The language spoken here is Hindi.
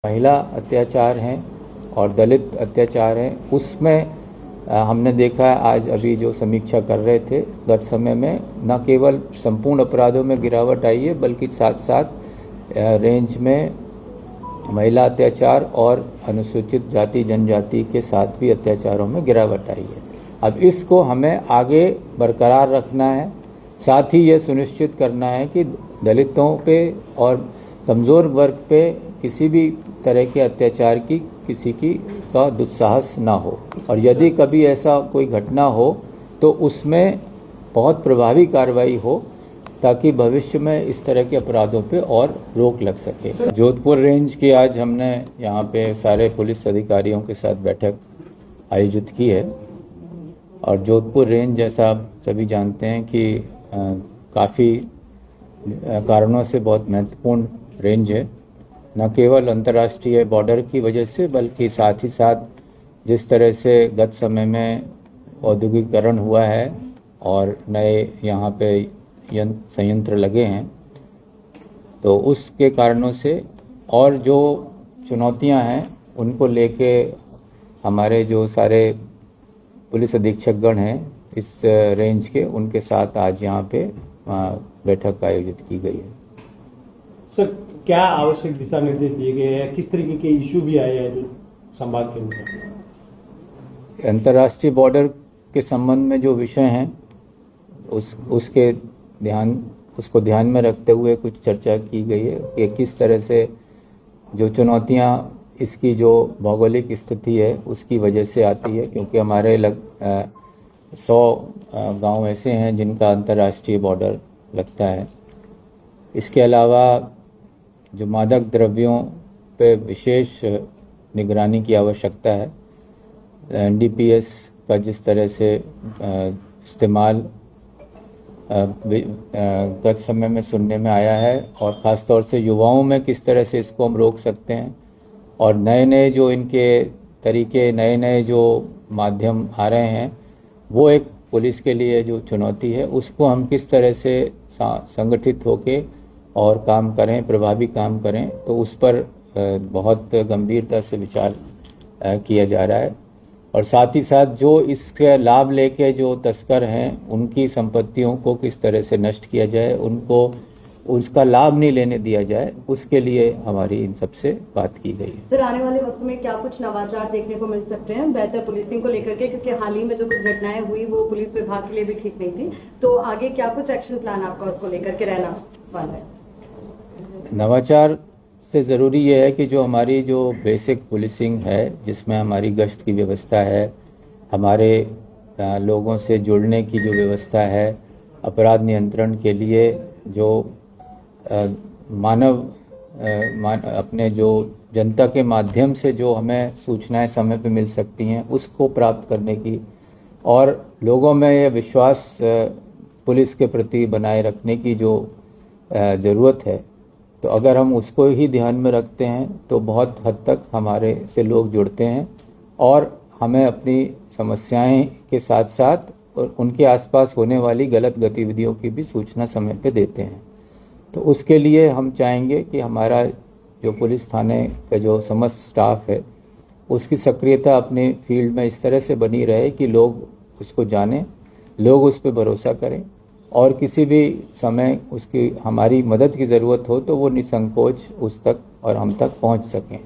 महिला अत्याचार हैं और दलित अत्याचार हैं, उसमें हमने देखा आज अभी जो समीक्षा कर रहे थे, गत समय में न केवल संपूर्ण अपराधों में गिरावट आई है बल्कि साथ साथ रेंज में महिला अत्याचार और अनुसूचित जाति जनजाति के साथ भी अत्याचारों में गिरावट आई है। अब इसको हमें आगे बरकरार रखना है, साथ ही ये सुनिश्चित करना है कि दलितों पे और कमज़ोर वर्ग पे किसी भी तरह के अत्याचार की किसी की का दुस्साहस ना हो, और यदि कभी ऐसा कोई घटना हो तो उसमें बहुत प्रभावी कार्रवाई हो ताकि भविष्य में इस तरह के अपराधों पे और रोक लग सके। जोधपुर रेंज की आज हमने यहाँ पे सारे पुलिस अधिकारियों के साथ बैठक आयोजित की है, और जोधपुर रेंज जैसा आप सभी जानते हैं कि काफ़ी कारणों से बहुत महत्वपूर्ण रेंज है, न केवल अंतर्राष्ट्रीय बॉर्डर की वजह से बल्कि साथ ही साथ जिस तरह से गत समय में औद्योगिकीकरण हुआ है और नए यहाँ पे संयंत्र लगे हैं, तो उसके कारणों से और जो चुनौतियां हैं उनको लेके हमारे जो सारे पुलिस अधीक्षकगण हैं इस रेंज के, उनके साथ आज यहाँ पे बैठक आयोजित की गई है। सर, क्या आवश्यक दिशा निर्देश दिए गए हैं, किस तरीके के इशू भी आए हैं जो संवाद के अंदर? अंतर्राष्ट्रीय बॉर्डर के संबंध में जो विषय हैं उसको ध्यान में रखते हुए कुछ चर्चा की गई है कि किस तरह से जो चुनौतियां इसकी जो भौगोलिक स्थिति है उसकी वजह से आती है, क्योंकि हमारे 100 गांव ऐसे हैं जिनका अंतर्राष्ट्रीय बॉर्डर लगता है। इसके अलावा जो मादक द्रव्यों पे विशेष निगरानी की आवश्यकता है, एनडीपीएस का जिस तरह से इस्तेमाल गत समय में सुनने में आया है, और ख़ास तौर से युवाओं में किस तरह से इसको हम रोक सकते हैं, और नए नए जो इनके तरीके, नए नए जो माध्यम आ रहे हैं, वो एक पुलिस के लिए जो चुनौती है उसको हम किस तरह से संगठित होके और काम करें, प्रभावी काम करें, तो उस पर बहुत गंभीरता से विचार किया जा रहा है। और साथ ही साथ जो इसके लाभ लेके जो तस्कर हैं उनकी संपत्तियों को किस तरह से नष्ट किया जाए, उनको उसका लाभ नहीं लेने दिया जाए, उसके लिए हमारी इन सबसे बात की गई है। सर, आने वाले वक्त में क्या कुछ नवाचार देखने को मिल सकते हैं बेहतर पुलिसिंग को लेकर के, क्योंकि हाल ही में जो कुछ घटनाएं हुई वो पुलिस विभाग के लिए भी ठीक नहीं थी, तो आगे क्या कुछ एक्शन प्लान आपका उसको लेकर के रहना वाला है? नवाचार से ज़रूरी ये है कि जो हमारी जो बेसिक पुलिसिंग है, जिसमें हमारी गश्त की व्यवस्था है, हमारे लोगों से जुड़ने की जो व्यवस्था है, अपराध नियंत्रण के लिए जो अपने जो जनता के माध्यम से जो हमें सूचनाएं समय पे मिल सकती हैं उसको प्राप्त करने की, और लोगों में ये विश्वास पुलिस के प्रति बनाए रखने की जो ज़रूरत है, तो अगर हम उसको ही ध्यान में रखते हैं तो बहुत हद तक हमारे से लोग जुड़ते हैं और हमें अपनी समस्याएं के साथ साथ और उनके आसपास होने वाली गलत गतिविधियों की भी सूचना समय पे देते हैं। तो उसके लिए हम चाहेंगे कि हमारा जो पुलिस थाने का जो समस्त स्टाफ है उसकी सक्रियता अपने फील्ड में इस तरह से बनी रहे कि लोग उसको जानें, लोग उस पर भरोसा करें, और किसी भी समय उसकी हमारी मदद की ज़रूरत हो तो वो निसंकोच उस तक और हम तक पहुंच सकें।